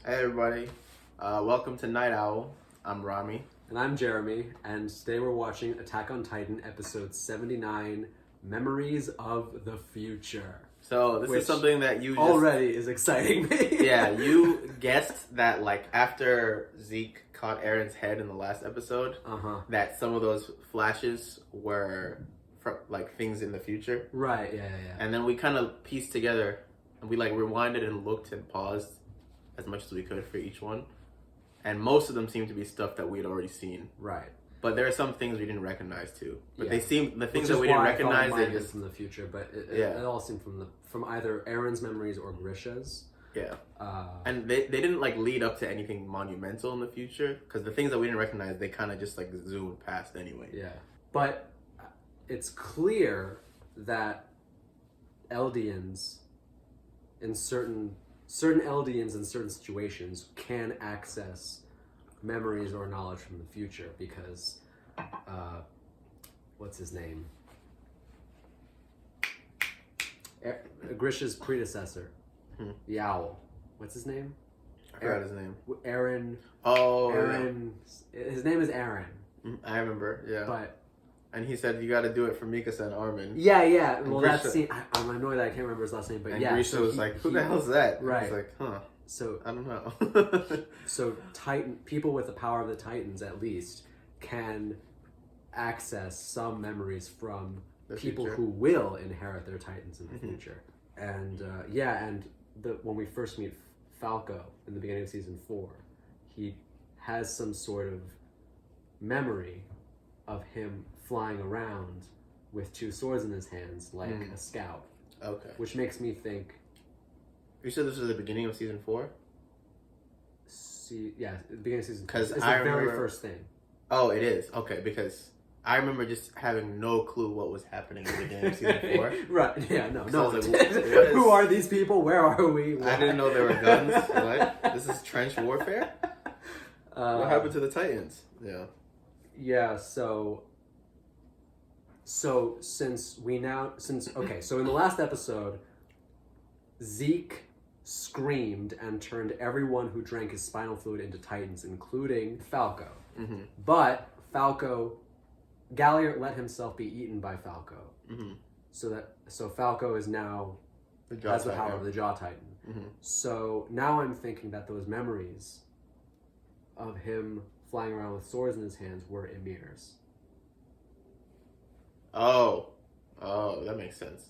Hey everybody, welcome to Night Owl. I'm Rami. And I'm Jeremy, and today we're watching Attack on Titan, episode 79, Memories of the Future. So this is something that you already is exciting me. Yeah, you guessed that like after Zeke caught Aaron's head in the last episode, that some of those flashes were from like things in the future. Right, yeah. And then we kind of pieced together, and we like rewinded and looked and paused as much as we could for each one. And most of them seemed to be stuff that we had already seen. Right. But there are some things we didn't recognize too. But the things that we didn't recognize, they just from the future. But it all seemed from either Aaron's memories or Grisha's. Yeah. And they didn't like lead up to anything monumental in the future, because the things that we didn't recognize, they kind of just like zoomed past anyway. Yeah. But it's clear that Eldians in certain Eldians in certain situations can access memories or knowledge from the future because, what's his name? Grisha's predecessor, the owl. What's his name? I forgot his name. Aaron. Oh, Aaron. Yeah. His name is Aaron. I remember, yeah. And he said, you got to do it for Mikasa and Armin. Yeah. Well, that scene, I'm annoyed that I can't remember his last name, but and yeah. Grisha was like, who the hell's that? Right. He's like, huh. So I don't know. So people with the power of the Titans, at least, can access some memories from the people future. who will inherit their Titans in the future. And when we first meet Falco in the beginning of season 4, he has some sort of memory of him flying around with 2 swords in his hands like a scout. Okay. Which makes me think... You said this was the beginning of season 4? The beginning of season 4. It's the remember, very first thing. Oh, it is? Okay, because I remember just having no clue what was happening in the beginning of season 4. Right, yeah, no. Like, who are these people? Where are we? Why? I didn't know there were guns. What? This is trench warfare? What happened to the Titans? Yeah. Yeah, so in the last episode, Zeke screamed and turned everyone who drank his spinal fluid into Titans, including Falco. But Galliard let himself be eaten by Falco. So Falco is now has the power of the Jaw Titan. So now I'm thinking that those memories of him flying around with swords in his hands were Ymir's. Oh, that makes sense.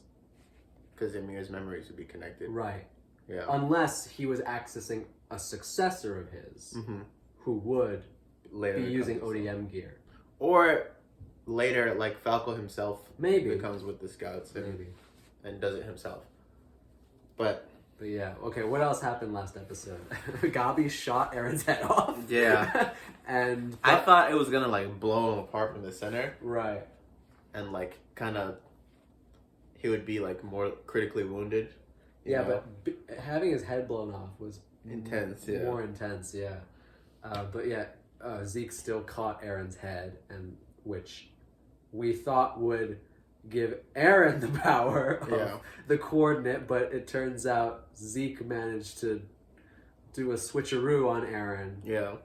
Because Ymir's memories would be connected. Right. Yeah. Unless he was accessing a successor of his who would later be using ODM gear. Or later, like Falco himself becomes with the scouts and does it himself. But yeah, okay, what else happened last episode? Gabi shot Aaron's head off. Yeah. And I thought it was gonna like blow him apart from the center. Right. And like kind of he would be like more critically wounded. Yeah, but having his head blown off was intense. More intense, yeah. Zeke still caught Aaron's head, and which we thought would give Aaron the power of the coordinate, but it turns out Zeke managed to do a switcheroo on Aaron. Yeah.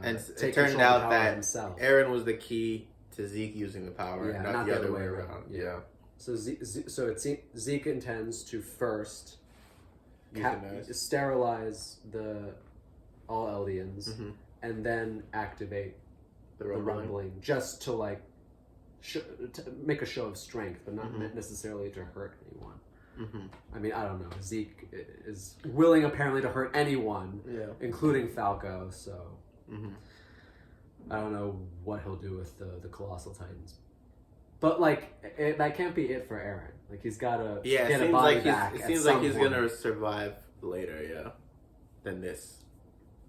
And it turned out that himself. Aaron was the key to Zeke using the power, not the other way around. Yeah. So Zeke intends to first sterilize all Eldians and then activate the rumbling just to like to make a show of strength, but not necessarily to hurt anyone. I mean, I don't know. Zeke is willing apparently to hurt anyone, including Falco. So I don't know what he'll do with the Colossal Titans. But like that can't be it for Aaron. Like he's gotta get a body back. It seems like he's gonna survive later, than this.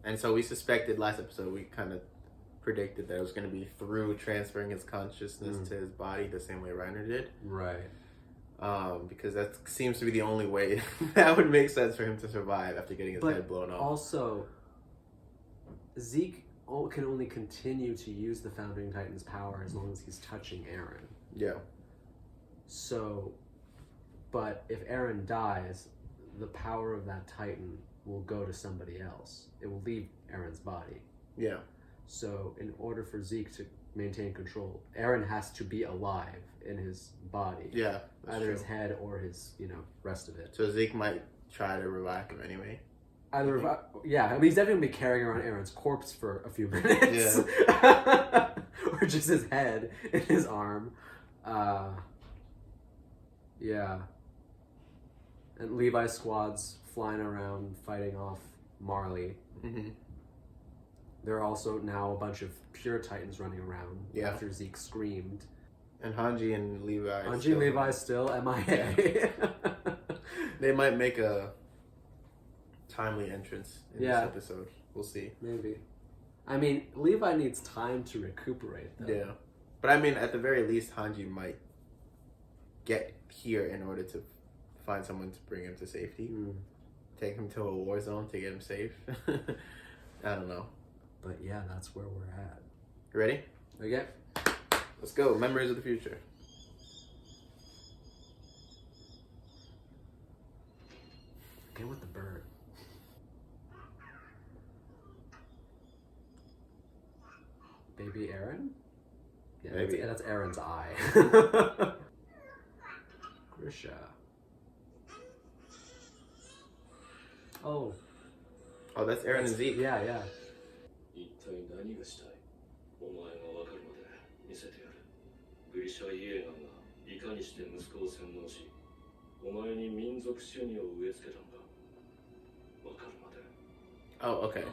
And so we suspected last episode. We kind of predicted that it was gonna be through transferring his consciousness to his body the same way Reiner did. Right. Because that seems to be the only way that would make sense for him to survive after getting his head blown off. Also, Zeke can only continue to use the Founding Titan's power as long as he's touching Aaron. Yeah. So, but if Aaron dies, the power of that Titan will go to somebody else. It will leave Aaron's body. Yeah. So in order for Zeke to maintain control, Aaron has to be alive in his body. Yeah. Either his head or his, rest of it. So Zeke might try to revive him anyway. Yeah, I mean, he's definitely going to be carrying around Aaron's corpse for a few minutes. Yeah. Or just his head in his arm. Yeah. And Levi's squad's flying around fighting off Marley. Mm-hmm. There are also now a bunch of pure Titans running around after Zeke screamed. And Hanji and Levi. Hanji and Levi still MIA. They might make a timely entrance in this episode. We'll see. Maybe. I mean, Levi needs time to recuperate, though. Yeah. But I mean, at the very least, Hanji might get here in order to find someone to bring him to safety. Take him to a war zone to get him safe. I don't know. But yeah, that's where we're at. You ready? Okay. Let's go. Memories of the future. Get with the bird. Baby Aaron? Yeah, maybe. That's Aaron's eye. Grisha. Oh, that's Aaron and Zeke. Yeah. 一体何がしたい？お前が分かるまで見せてやる。グリシャ・イエーガンがいかにして息子を洗脳し、お前に民族主義を植え付けたのか。分かるまで。Oh, okay.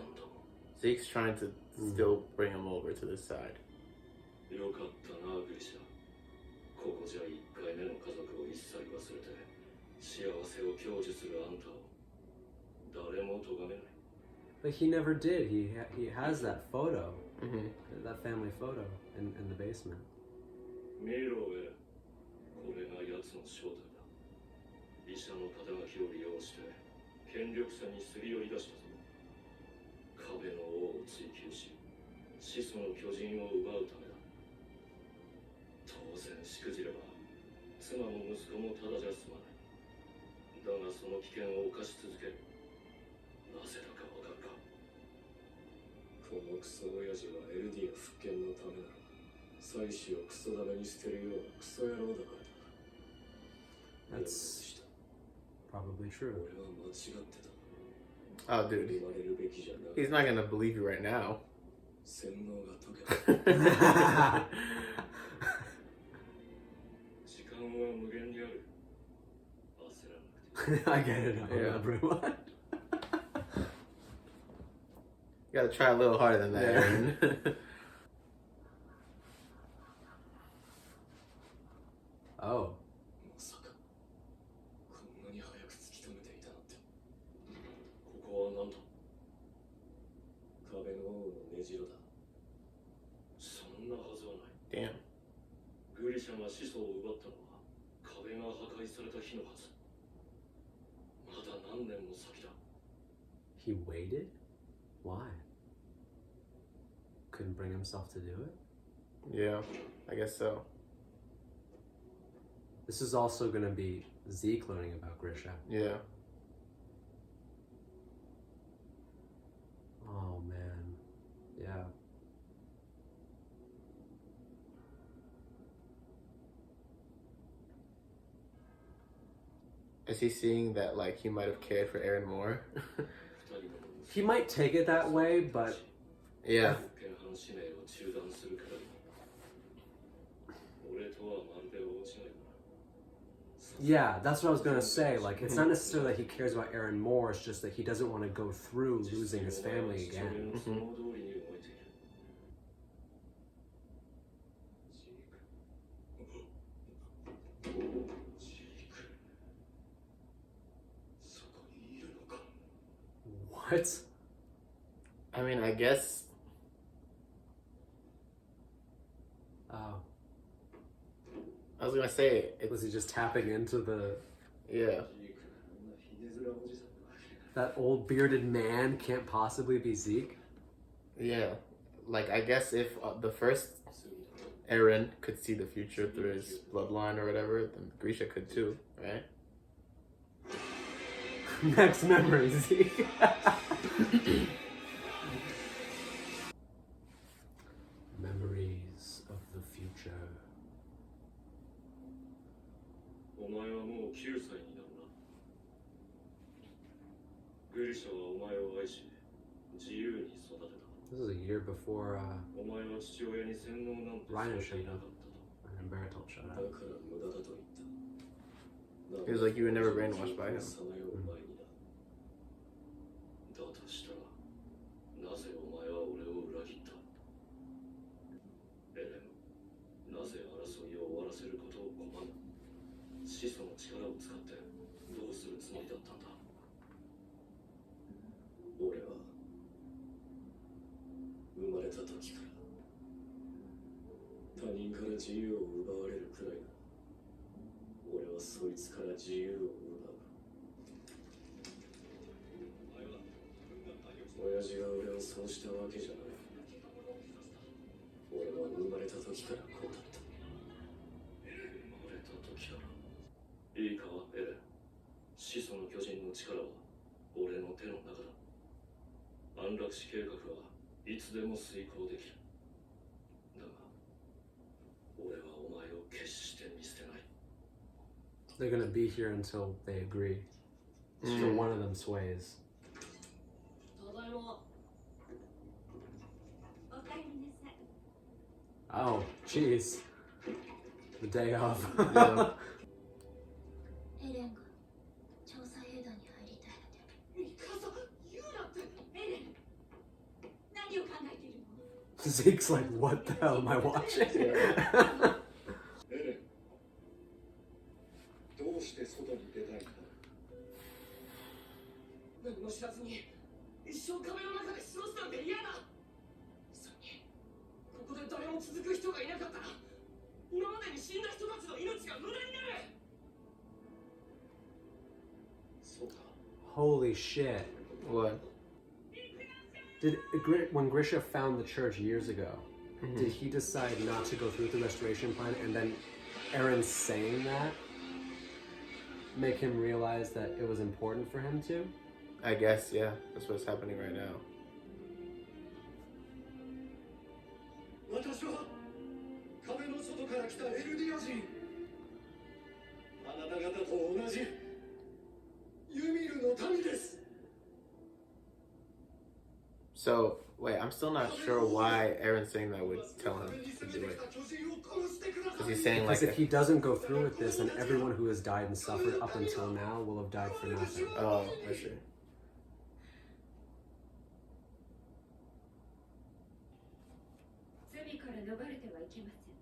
Zeke's trying to still bring him over to this side. よかったな、グリシャ。ここじゃ1回目の家族を一切忘れて、幸せを享受するあんたを誰も咎めない。 But he never did. He has that photo, that family photo in the basement. 見ろよ。これが奴の正体だ。医者の肩書きを利用して権力者にすり寄り出したぞ。壁の王を追求し、始祖の巨人を奪うためだ。当然しくじれば、妻も息子もただじゃ済まない。だがその危険を冒し続ける。なぜだかわかるか。このクソ親父はエルディア復権のためなら、妻子をクソダメに捨てるようなクソ野郎だからだ。 That's probably true. 俺は間違ってた。 Oh, dude. 言われるべきじゃない。 He's not gonna believe you right now. 洗脳が解けた。時間は無限にある。焦らなくて。 I get it now, Yeah. everyone. You gotta try a little harder than that, Aaron. Oh. まさかこんなに早く突き止めていたなんて。ここはなんだ。壁の王の根城だ。そんなはずはない。 Damn. グリシャが始祖を奪ったのは壁が破壊された日のはず。まだ何年も先だ。 He waited? Why? Couldn't bring himself to do it? Yeah, I guess so. This is also going to be Zeke learning about Grisha. Yeah. Oh, man. Yeah. Is he seeing that, like, he might have cared for Aaron more? He might take it that way, but... Yeah. Yeah, that's what I was going to say. Like, it's not necessarily that he cares about Aaron more, it's just that he doesn't want to go through losing his family again. What? I mean, I guess... Oh. I was gonna say... Was he just tapping into the... Yeah. That old bearded man can't possibly be Zeke? Yeah. Like, I guess if the first Aaron could see the future through his bloodline or whatever, then Grisha could too, right? Next memories. Memories of the future. お前はもう9歳になるな。グリシャはお前を愛し、自由に育てた。 This is a year before お前は父親に洗脳なんて Rhino されてい showed なか up ったと。 and Baritol showed だ up. から無駄だと言った。 He was like, you were never brainwashed by him. さまよう前にだ。だとしたら、なぜお前は俺を裏切った？エレン、なぜ争いを終わらせることを拒んだ？始祖の力を使ってどうするつもりだったんだ？俺は生まれた時から他人から自由を奪われるくらいなら俺はそいつから自由を奪う。親父が俺をそうしたわけじゃない。俺は生まれた時からこうだった。生まれた時から。いいか、エレン。始祖の巨人の力は俺の手の中だ。安楽死計画はいつでも遂行できる。だが、俺はお前を決して見捨てない。 They're gonna be here until they agree. So one of them sways. Oh, jeez. The day of. Yeah. エレンが調査兵団に入りたいって。ミカサ、言うなって。エレン、何を考えているの？ Zeke's like, what the hell am I watching? エレン、どうして外に出たいんだ？何も知らずに一生壁の中で過ごすなんて嫌だ。それにここで誰も続く人がいなかったら今までに死んだ人たちの命が無駄になる。そうか。 Holy shit. What? When Grisha found the church years ago, did he decide not to go through with the restoration plan, and then Eren saying that make him realize that it was important for him to? I guess, yeah. That's what's happening right now. 私は壁の外から来たエルディア人。あなた方と同じユミルの民です。 So, wait, I'm still not sure why Aaron saying that would tell him to do it. Because he's saying like, Because if he doesn't go through with this, then everyone who has died and suffered up until now will have died for nothing. oh, I see. 罪から逃れてはいけません。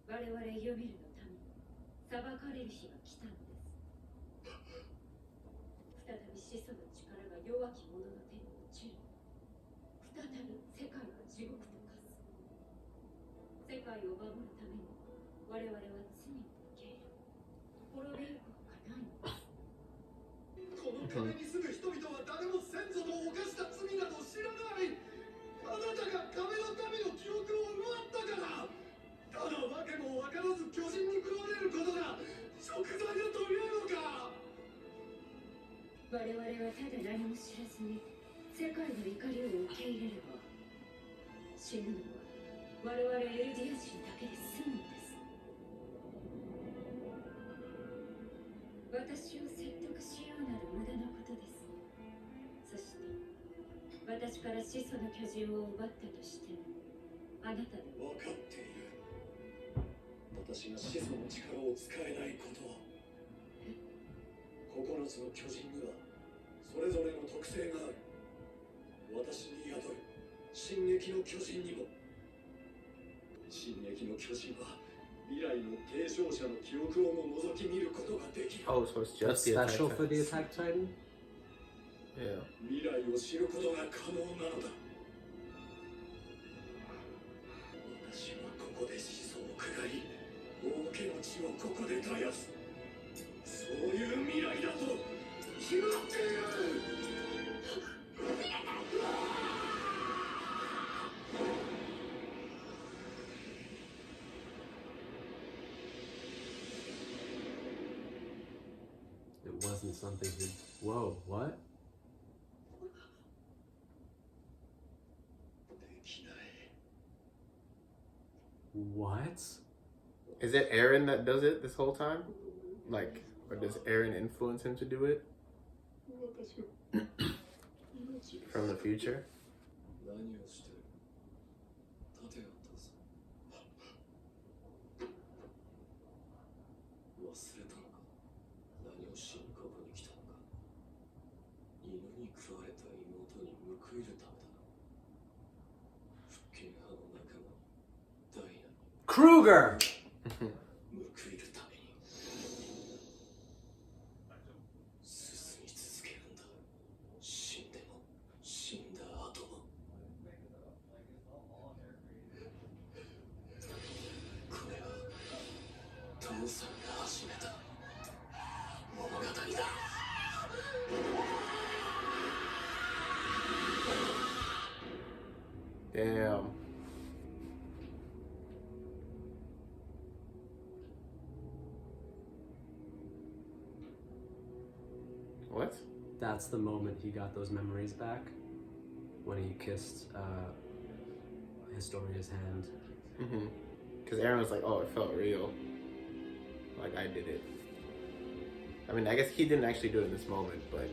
我々ユミルの民、裁かれる日が来たのです。再び始祖の力が弱き者の手に落ちる。再び世界が地獄と化す。世界を守るために我々は罪を受け入れ、滅びることがないのです。この壁に住む人々は誰も先祖の犯した罪など知らない。あなたが壁の民の記憶を奪ったから。ただわけも分からず巨人に食われることが贖罪だというのか。我々はただ何も知らずに世界の怒りを受け入れれば、死ぬのは我々エルディア人だけで済むのです。私を説得しようなる無駄なことです。そして私から始祖の巨人を奪ったとしても、あなたで分かっている。私が始祖の力を使えないことを。9つの巨人にはそれぞれの特性がある。私に宿る進撃の巨人にも。進撃の巨人は未来の継承者の記憶をも覗き見ることができる。 Oh, so it's That's just the attack special for the Titans. Attack Titan? Yeah. 未来を知ることが可能なのだ。私はここで始祖を下り、王家の血をここで絶やす。そういう未来だと決まっている。It wasn't wasn't something he... Whoa, what? What? Is it Eren that does it this whole time? Like, or does Eren influence him to do it? From the future? Kruger! Damn. What? That's the moment he got those memories back. When he kissed Historia's hand. Mm-hmm. Because Eren was like, oh, it felt real. Like, I did it. I mean, I guess he didn't actually do it in this moment, but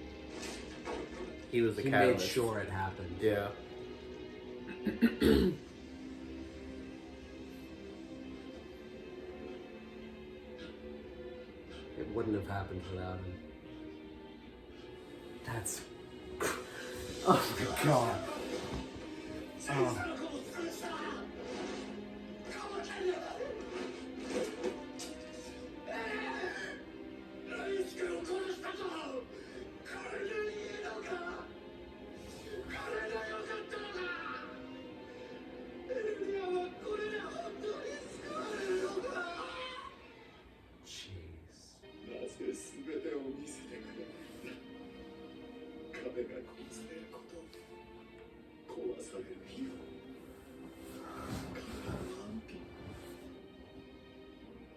he was the catalyst. He made sure it happened. Yeah. It wouldn't have happened without him. That's... Oh my god. Oh.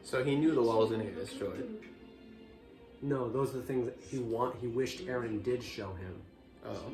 So he knew the wall was gonna get destroyed. No, those are the things that he wished Eren did show him. Oh.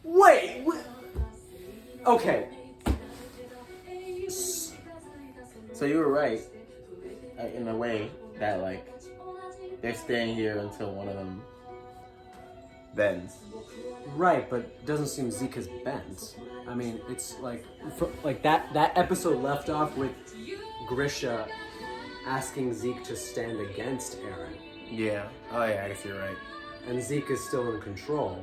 Wait! Okay. So you were right, in a way, that like they're staying here until one of them bends. Right, but it doesn't seem Zeke is bent. I mean, it's like that episode left off with Grisha asking Zeke to stand against Eren. Yeah. Oh yeah, I guess you're right. And Zeke is still in control.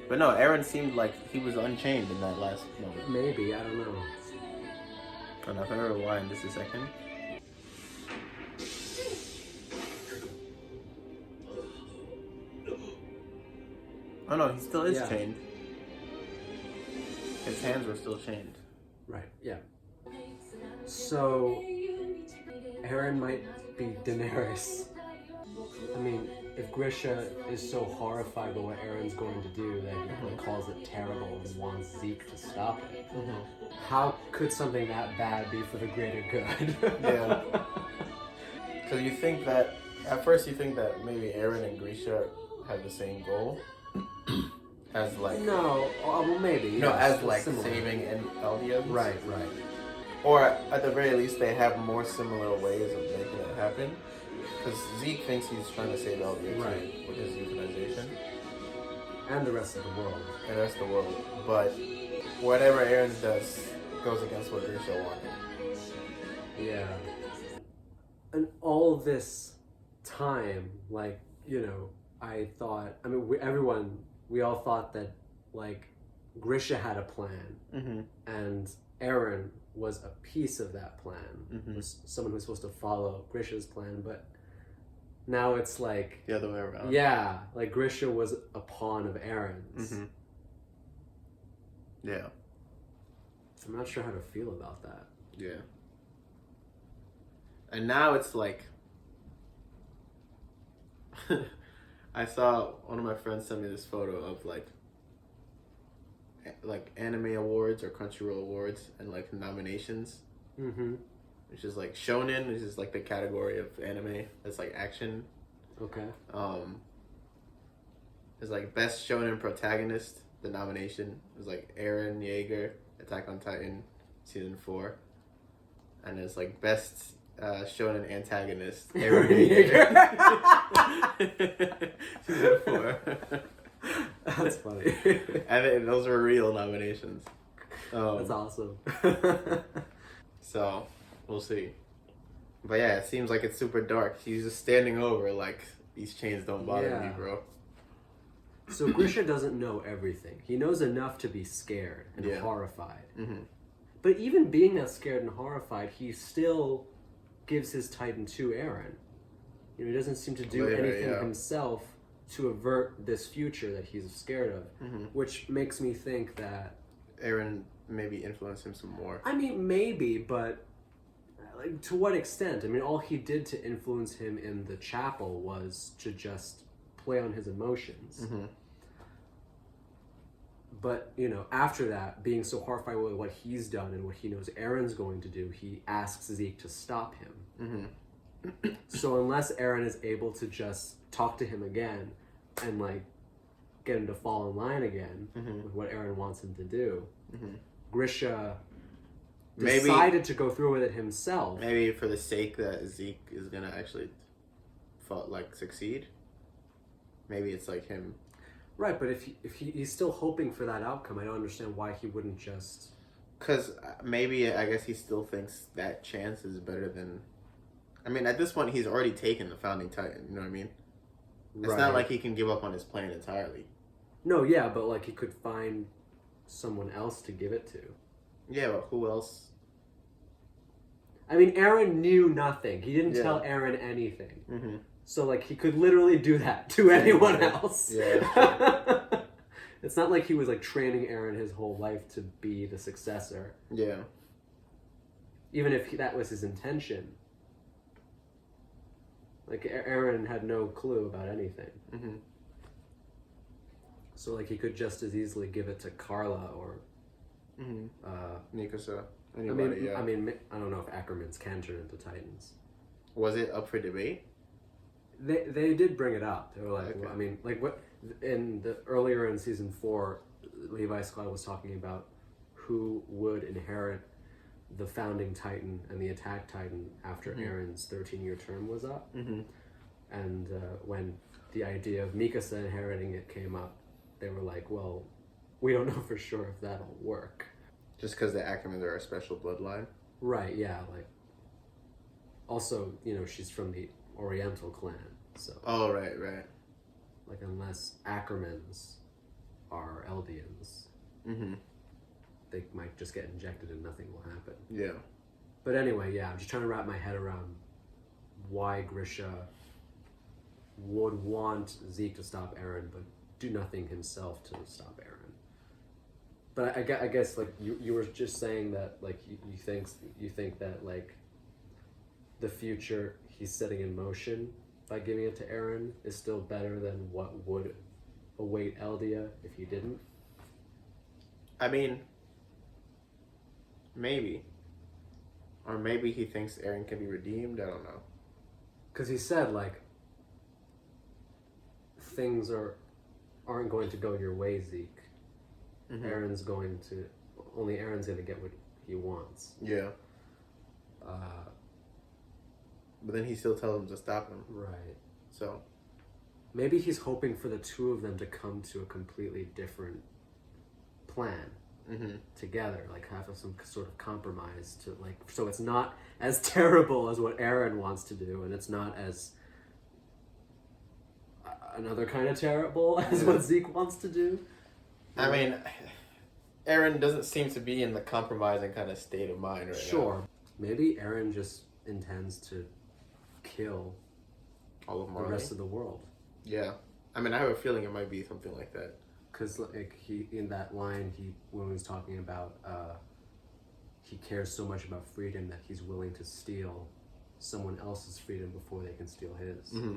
But no, Eren seemed like he was unchained in that last moment. Maybe, I don't know. I don't know if I rewind just a second. Oh no, he still is chained. His hands were still chained. Right, yeah. So, Eren might be Daenerys. I mean, if Grisha is so horrified by what Aaron's going to do that he like, calls it terrible and wants Zeke to stop it, how could something that bad be for the greater good? Yeah. Because you think that, at first you think that maybe Aaron and Grisha have the same goal. As like... No, well maybe. No, yes, as like similar. saving Eldians. Right. Or at the very least they have more similar ways of making it happen. Because Zeke thinks he's trying to save Eldia Right. with his euthanization. And the rest of the world. And the rest of the world. But whatever Aaron does goes against what Grisha wanted. Yeah. And all this time, like, you know, I thought, I mean, we all thought that, like, Grisha had a plan, and Aaron was a piece of that plan, was someone who was supposed to follow Grisha's plan, but now it's like... The other way around. Yeah, like Grisha was a pawn of Aaron's. Yeah. I'm not sure how to feel about that. Yeah. And now it's like... I saw one of my friends send me this photo of like anime awards or Crunchyroll awards and like nominations. Which is like shonen, which is like the category of anime that's like action. Okay. It's like best shonen protagonist. The nomination was like Eren Yeager, Attack on Titan, season 4, and it's like best shonen antagonist, Eren Yeager. Season 4. That's funny. And those were real nominations. That's awesome. So, we'll see. But yeah, it seems like it's super dark. He's just standing over like, these chains don't bother me, bro. So Grisha doesn't know everything. He knows enough to be scared and horrified. But even being that scared and horrified, he still gives his Titan to Eren. You know, he doesn't seem to do anything himself to avert this future that he's scared of, which makes me think that Eren maybe influenced him some more. I mean, maybe, but like, to what extent? I mean, all he did to influence him in the chapel was to just play on his emotions. But, you know, after that, being so horrified with what he's done and what he knows Eren's going to do, he asks Zeke to stop him. So unless Eren is able to just talk to him again and, like, get him to fall in line again with what Eren wants him to do, Grisha decided to go through with it himself. Maybe for the sake that Zeke is gonna actually succeed. Maybe it's like him. Right, but if he's still hoping for that outcome, I don't understand why he wouldn't just... Because maybe, I guess he still thinks that chance is better than... I mean, at this point, he's already taken the Founding Titan, you know what I mean? It's not like he can give up on his plan entirely. No, yeah, but like he could find someone else to give it to. Yeah, but who else? I mean, Eren knew nothing. He didn't tell Eren anything. So, like, he could literally do that to anyone else. Yeah. It's not like he was, like, training Eren his whole life to be the successor. Yeah. Even if that was his intention. Like, Eren had no clue about anything. So, like, he could just as easily give it to Carla or... Mikasa. Anybody, I mean, I don't know if Ackermans can turn into Titans. Was it up for debate? They did bring it up. They were like, well, I mean, like what earlier in season 4, Levi Scott was talking about who would inherit the Founding Titan and the Attack Titan after Eren's 13-year term was up. And when the idea of Mikasa inheriting it came up, they were like, well, we don't know for sure if that'll work. Just because the Ackermans are a special bloodline? Right, yeah. Like, also, you know, she's from the Oriental clan, so... Oh, right. Like, unless Ackermans are Eldians, they might just get injected and nothing will happen. Yeah. But anyway, yeah, I'm just trying to wrap my head around why Grisha would want Zeke to stop Eren, but do nothing himself to stop Eren. But I guess like, you were just saying that, like, you think that, like, the future he's setting in motion by giving it to Eren is still better than what would await Eldia if he didn't? I mean, maybe. Or maybe he thinks Eren can be redeemed. I don't know. Because he said, like, things aren't going to go your way, Zeke. Mm-hmm. Only Eren's going to get what he wants. Yeah. But then he still tells him to stop him. Right. So. Maybe he's hoping for the two of them to come to a completely different plan together, like have some sort of compromise to like, so it's not as terrible as what Eren wants to do, and it's not as another kind of terrible as what Zeke wants to do. I mean, Eren doesn't seem to be in the compromising kind of state of mind right now. Sure. Maybe Eren just intends to kill all of the rest of the world. Yeah. I mean, I have a feeling it might be something like that. Because like he in that line when he was talking about he cares so much about freedom that he's willing to steal someone else's freedom before they can steal his. Mm-hmm.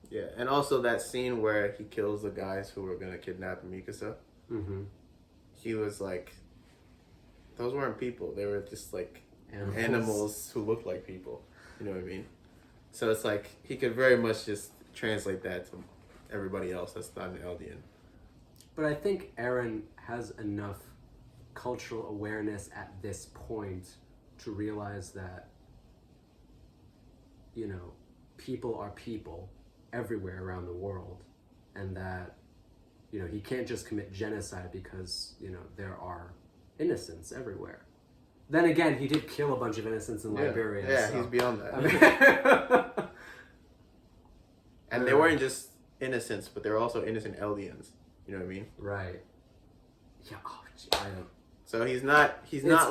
Yeah, and also that scene where he kills the guys who were gonna kidnap Mikasa. Mm-hmm. He was like, those weren't people. They were just like animals who looked like people. You know what I mean? So it's like he could very much just translate that to everybody else that's not an Eldian. But I think Eren has enough cultural awareness at this point to realize that, you know, people are people everywhere around the world, and that, you know, he can't just commit genocide because, you know, there are innocents everywhere. Then again, he did kill a bunch of innocents in Liberia. Yeah, so. He's beyond that. I mean, and they weren't just innocents, but they were also innocent Eldians. You know what I mean? Right. Yeah. Oh, gee, so he's not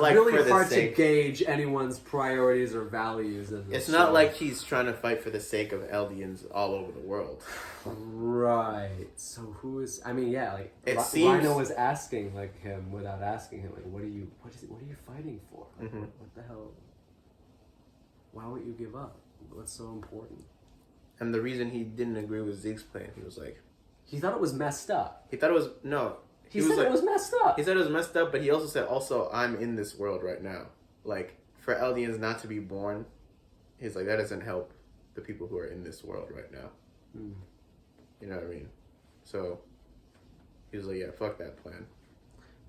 like it's really for the hard sake. to gauge anyone's priorities or values in this It's not show. like he's trying to fight for the sake of Eldians all over the world. Right. So who is? I mean, yeah. Like Rhino was asking like him without asking him, like, what are you fighting for? Like, what the hell? Why won't you give up? What's so important? And the reason he didn't agree with Zeke's plan, he was like, he thought it was messed up. He thought it was no. He said it was messed up. He said it was messed up, but he also said, I'm in this world right now. Like, for Eldians not to be born, he's like, that doesn't help the people who are in this world right now. Mm. You know what I mean? So, he was like, yeah, fuck that plan.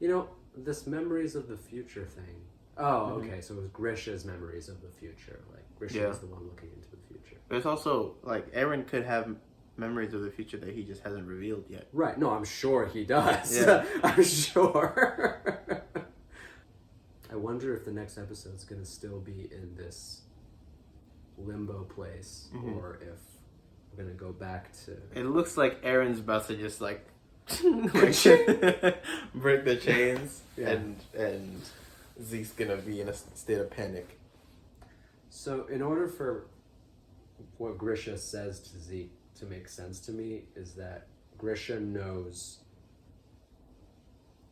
You know, this Memories of the Future thing. Oh, okay, so it was Grisha's Memories of the Future. Like, Grisha is the one looking into the future. But it's also, like, Eren could have memories of the future that he just hasn't revealed yet. Right. No, I'm sure he does. Yeah. I'm sure. I wonder if the next episode's going to still be in this limbo place, or if we're going to go back to... It looks like Eren's about to just, like, break the chains, and Zeke's going to be in a state of panic. So, in order for what Grisha says to Zeke to make sense to me, is that Grisha knows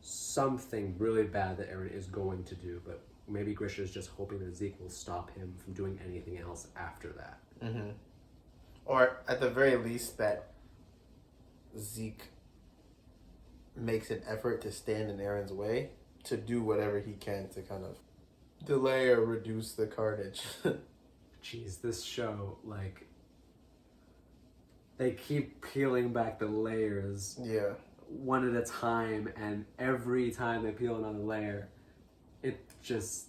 something really bad that Eren is going to do, but maybe Grisha is just hoping that Zeke will stop him from doing anything else after that. Mm-hmm. Or at the very least that Zeke makes an effort to stand in Eren's way, to do whatever he can to kind of delay or reduce the carnage. Jeez, this show, like, they keep peeling back the layers one at a time, and every time they peel another layer, it just...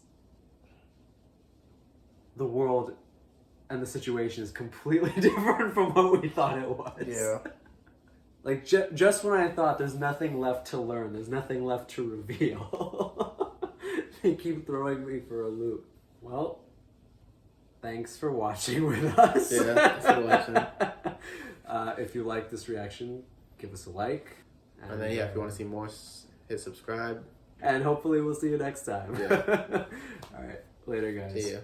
the world and the situation is completely different from what we thought it was. Yeah. Like, just when I thought there's nothing left to learn, there's nothing left to reveal, they keep throwing me for a loop. Well, thanks for watching with us. Yeah, thanks for watching. If you like this reaction, give us a like. And then, if you want to see more, hit subscribe. And hopefully we'll see you next time. Yeah. All right. Later, guys. See ya.